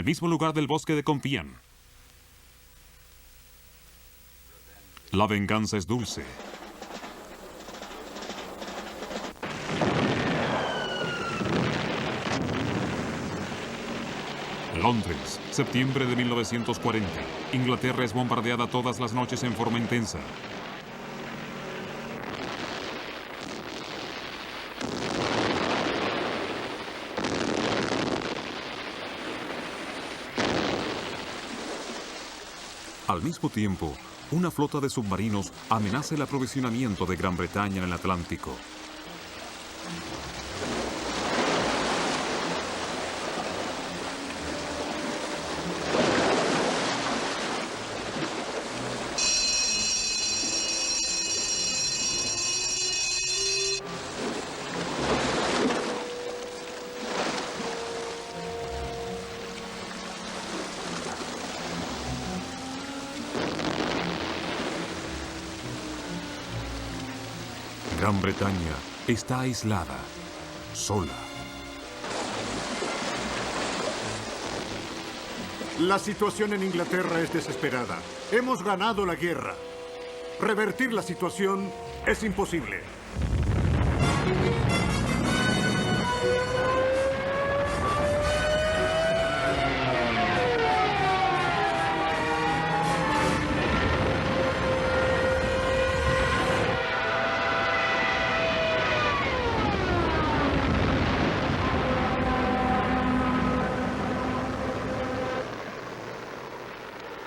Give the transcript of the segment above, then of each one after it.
el mismo lugar del bosque de Compiègne. La venganza es dulce. Londres, septiembre de 1940. Inglaterra es bombardeada todas las noches en forma intensa. Al mismo tiempo, una flota de submarinos amenaza el aprovisionamiento de Gran Bretaña en el Atlántico. Gran Bretaña está aislada, sola. La situación en Inglaterra es desesperada. Hemos ganado la guerra. Revertir la situación es imposible.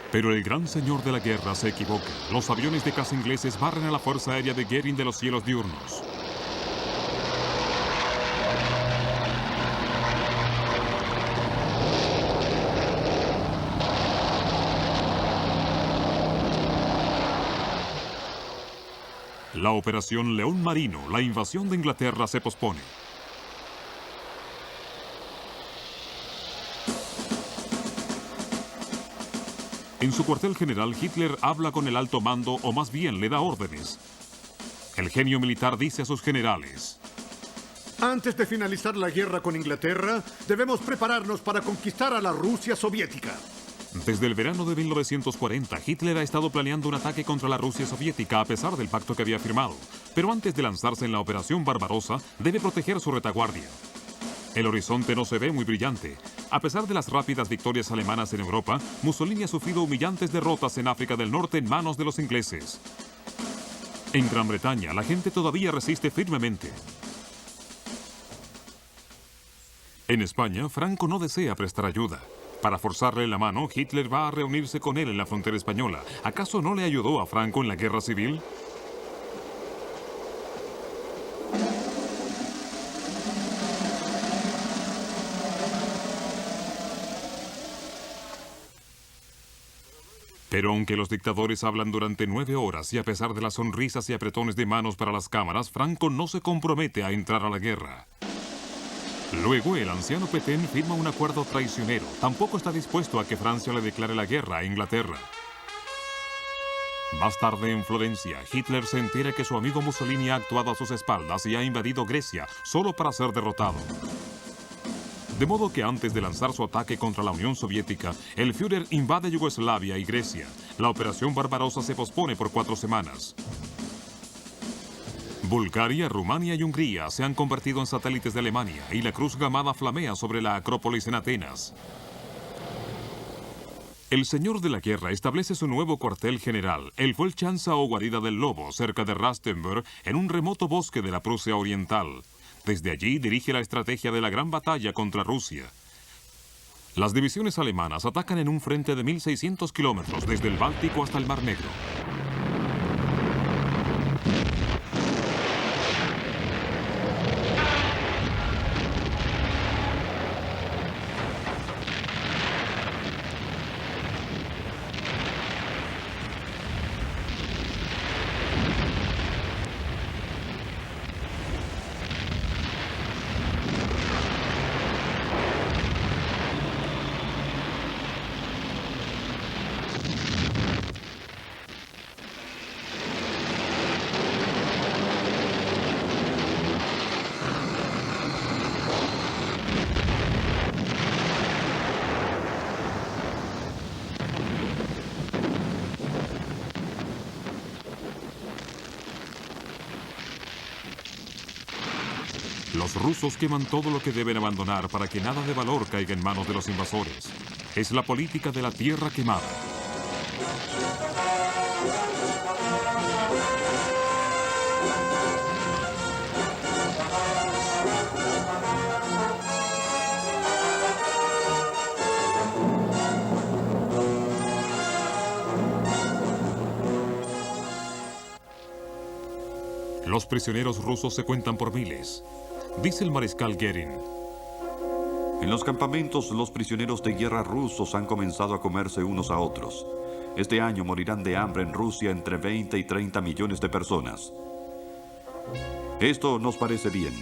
Pero el gran señor de la guerra se equivoca. Los aviones de caza ingleses barren a la fuerza aérea de Goering de los cielos diurnos. La operación León Marino, la invasión de Inglaterra, se pospone. En su cuartel general, Hitler habla con el alto mando, o más bien le da órdenes. El genio militar dice a sus generales: Antes de finalizar la guerra con Inglaterra, debemos prepararnos para conquistar a la Rusia soviética. Desde el verano de 1940, Hitler ha estado planeando un ataque contra la Rusia soviética a pesar del pacto que había firmado. Pero antes de lanzarse en la Operación Barbarossa, debe proteger su retaguardia. El horizonte no se ve muy brillante. A pesar de las rápidas victorias alemanas en Europa, Mussolini ha sufrido humillantes derrotas en África del Norte en manos de los ingleses. En Gran Bretaña, la gente todavía resiste firmemente. En España, Franco no desea prestar ayuda. Para forzarle la mano, Hitler va a reunirse con él en la frontera española. ¿Acaso no le ayudó a Franco en la guerra civil? Pero aunque los dictadores hablan durante 9 horas y a pesar de las sonrisas y apretones de manos para las cámaras, Franco no se compromete a entrar a la guerra. Luego, el anciano Pétain firma un acuerdo traicionero. Tampoco está dispuesto a que Francia le declare la guerra a Inglaterra. Más tarde, en Florencia, Hitler se entera que su amigo Mussolini ha actuado a sus espaldas y ha invadido Grecia, solo para ser derrotado. De modo que antes de lanzar su ataque contra la Unión Soviética, el Führer invade Yugoslavia y Grecia. La Operación Barbarossa se pospone por 4 semanas. Bulgaria, Rumania y Hungría se han convertido en satélites de Alemania y la cruz gamada flamea sobre la Acrópolis en Atenas. El señor de la guerra establece su nuevo cuartel general, el Volchanza o Guarida del Lobo, cerca de Rastenburg, en un remoto bosque de la Prusia Oriental. Desde allí dirige la estrategia de la gran batalla contra Rusia. Las divisiones alemanas atacan en un frente de 1.600 kilómetros desde el Báltico hasta el Mar Negro. Los rusos queman todo lo que deben abandonar para que nada de valor caiga en manos de los invasores. Es la política de la tierra quemada. Los prisioneros rusos se cuentan por miles. Dice el mariscal Goering: en los campamentos, los prisioneros de guerra rusos han comenzado a comerse unos a otros. Este año morirán de hambre en Rusia entre 20 y 30 millones de personas. Esto nos parece bien.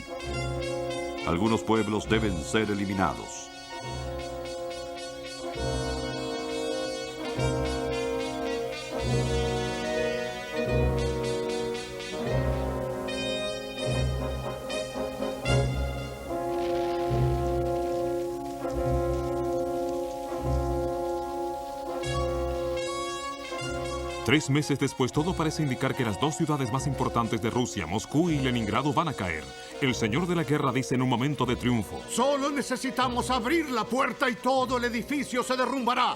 Algunos pueblos deben ser eliminados. Tres meses después, todo parece indicar que las dos ciudades más importantes de Rusia, Moscú y Leningrado, van a caer. El señor de la guerra dice en un momento de triunfo: solo necesitamos abrir la puerta y todo el edificio se derrumbará.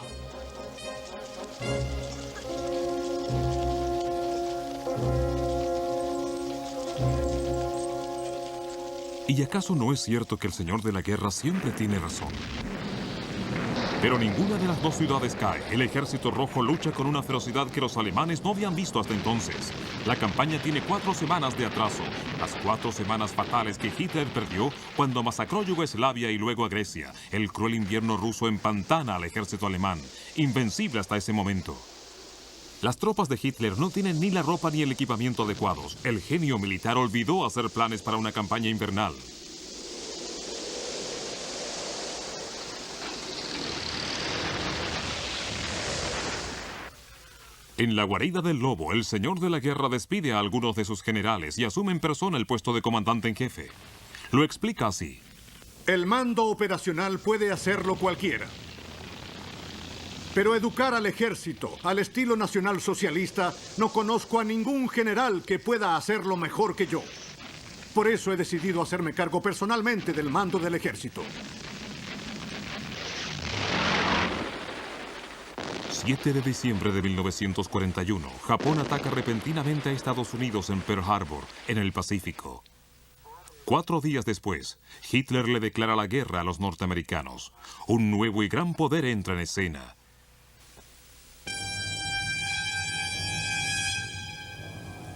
¿Y acaso no es cierto que el señor de la guerra siempre tiene razón? Pero ninguna de las dos ciudades cae. El ejército rojo lucha con una ferocidad que los alemanes no habían visto hasta entonces. La campaña tiene 4 semanas de atraso. Las 4 semanas fatales que Hitler perdió cuando masacró Yugoslavia y luego a Grecia. El cruel invierno ruso empantana al ejército alemán, invencible hasta ese momento. Las tropas de Hitler no tienen ni la ropa ni el equipamiento adecuados. El genio militar olvidó hacer planes para una campaña invernal. En la guarida del lobo, el señor de la guerra despide a algunos de sus generales y asume en persona el puesto de comandante en jefe. Lo explica así: el mando operacional puede hacerlo cualquiera. Pero educar al ejército al estilo nacionalsocialista, no conozco a ningún general que pueda hacerlo mejor que yo. Por eso he decidido hacerme cargo personalmente del mando del ejército. 7 de diciembre de 1941, Japón ataca repentinamente a Estados Unidos en Pearl Harbor, en el Pacífico. 4 días después, Hitler le declara la guerra a los norteamericanos. Un nuevo y gran poder entra en escena.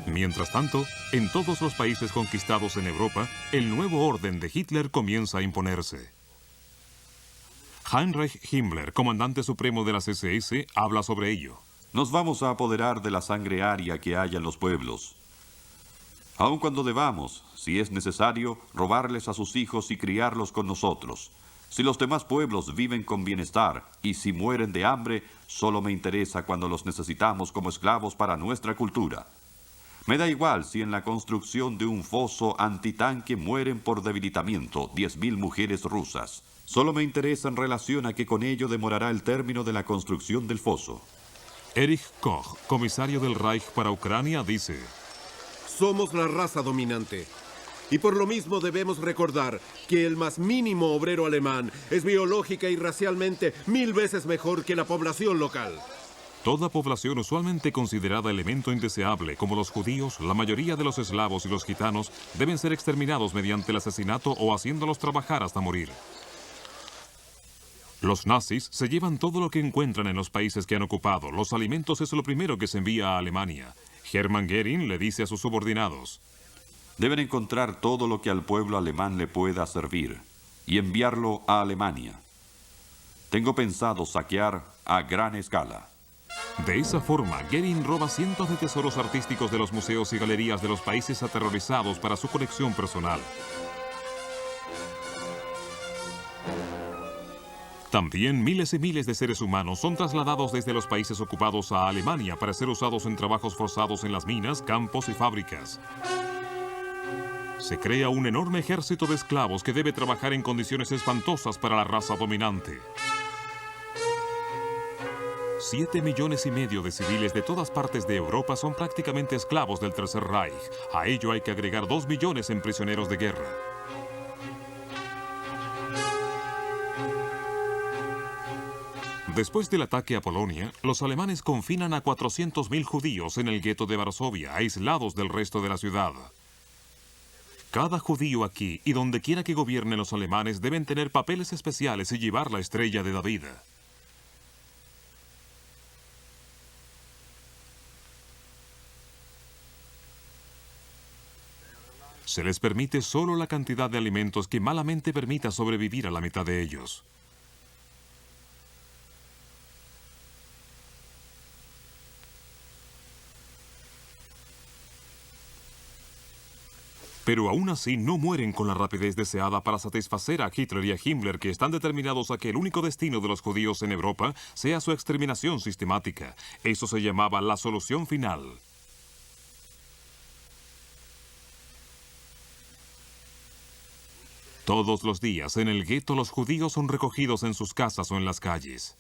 Mientras tanto, en todos los países conquistados en Europa, el nuevo orden de Hitler comienza a imponerse. Heinrich Himmler, comandante supremo de las SS, habla sobre ello. Nos vamos a apoderar de la sangre aria que haya en los pueblos. Aun cuando debamos, si es necesario, robarles a sus hijos y criarlos con nosotros. Si los demás pueblos viven con bienestar y si mueren de hambre, solo me interesa cuando los necesitamos como esclavos para nuestra cultura. Me da igual si en la construcción de un foso antitanque mueren por debilitamiento 10.000 mujeres rusas. Solo me interesa en relación a que con ello demorará el término de la construcción del foso. Erich Koch, comisario del Reich para Ucrania, dice: somos la raza dominante. Y por lo mismo debemos recordar que el más mínimo obrero alemán es biológica y racialmente 1000 veces mejor que la población local. Toda población usualmente considerada elemento indeseable, como los judíos, la mayoría de los eslavos y los gitanos, deben ser exterminados mediante el asesinato o haciéndolos trabajar hasta morir. Los nazis se llevan todo lo que encuentran en los países que han ocupado. Los alimentos es lo primero que se envía a Alemania. Hermann Göring le dice a sus subordinados: deben encontrar todo lo que al pueblo alemán le pueda servir y enviarlo a Alemania. Tengo pensado saquear a gran escala. De esa forma, Göring roba cientos de tesoros artísticos de los museos y galerías de los países aterrorizados para su colección personal. También miles y miles de seres humanos son trasladados desde los países ocupados a Alemania para ser usados en trabajos forzados en las minas, campos y fábricas. Se crea un enorme ejército de esclavos que debe trabajar en condiciones espantosas para la raza dominante. 7,5 millones de civiles de todas partes de Europa son prácticamente esclavos del Tercer Reich. A ello hay que agregar 2 millones en prisioneros de guerra. Después del ataque a Polonia, los alemanes confinan a 400.000 judíos en el gueto de Varsovia, aislados del resto de la ciudad. Cada judío aquí y donde quiera que gobiernen los alemanes deben tener papeles especiales y llevar la estrella de David. Se les permite solo la cantidad de alimentos que malamente permita sobrevivir a la mitad de ellos. Pero aún así no mueren con la rapidez deseada para satisfacer a Hitler y a Himmler, que están determinados a que el único destino de los judíos en Europa sea su exterminación sistemática. Eso se llamaba la solución final. Todos los días en el gueto los judíos son recogidos en sus casas o en las calles.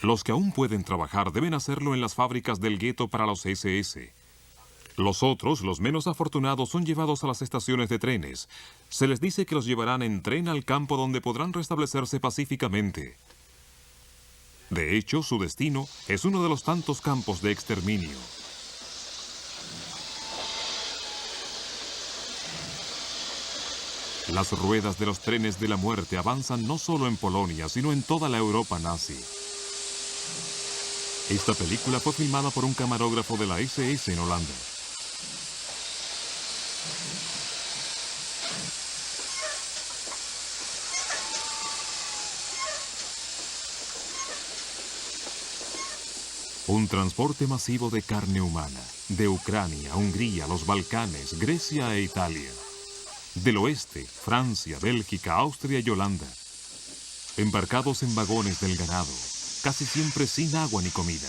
Los que aún pueden trabajar deben hacerlo en las fábricas del gueto para los SS. Los otros, los menos afortunados, son llevados a las estaciones de trenes. Se les dice que los llevarán en tren al campo donde podrán restablecerse pacíficamente. De hecho, su destino es uno de los tantos campos de exterminio. Las ruedas de los trenes de la muerte avanzan no solo en Polonia, sino en toda la Europa nazi. Esta película fue filmada por un camarógrafo de la SS en Holanda. Un transporte masivo de carne humana, de Ucrania, Hungría, los Balcanes, Grecia e Italia. Del oeste, Francia, Bélgica, Austria y Holanda. Embarcados en vagones del ganado, casi siempre sin agua ni comida.